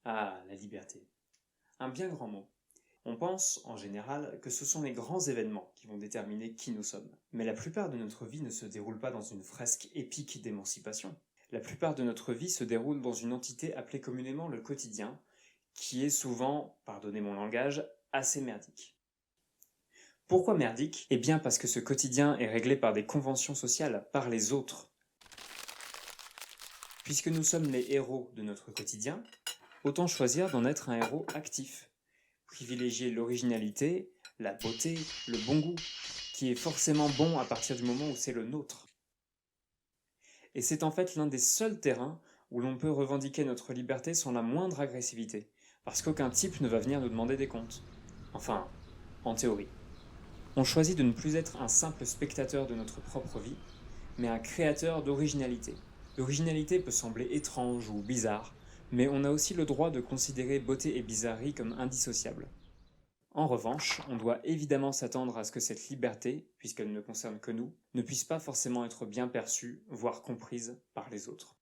Ah, la liberté. Un bien grand mot. On pense, en général, que ce sont les grands événements qui vont déterminer qui nous sommes. Mais la plupart de notre vie ne se déroule pas dans une fresque épique d'émancipation. La plupart de notre vie se déroule dans une entité appelée communément le quotidien, qui est souvent, pardonnez mon langage, assez merdique. Pourquoi merdique? Eh bien parce que ce quotidien est réglé par des conventions sociales, par les autres. Puisque nous sommes les héros de notre quotidien, autant choisir d'en être un héros actif. Privilégier l'originalité, la beauté, le bon goût, qui est forcément bon à partir du moment où c'est le nôtre. Et c'est en fait l'un des seuls terrains où l'on peut revendiquer notre liberté sans la moindre agressivité, parce qu'aucun type ne va venir nous demander des comptes. Enfin, en théorie. On choisit de ne plus être un simple spectateur de notre propre vie, mais un créateur d'originalité. L'originalité peut sembler étrange ou bizarre, mais on a aussi le droit de considérer beauté et bizarrerie comme indissociables. En revanche, on doit évidemment s'attendre à ce que cette liberté, puisqu'elle ne concerne que nous, ne puisse pas forcément être bien perçue, voire comprise par les autres.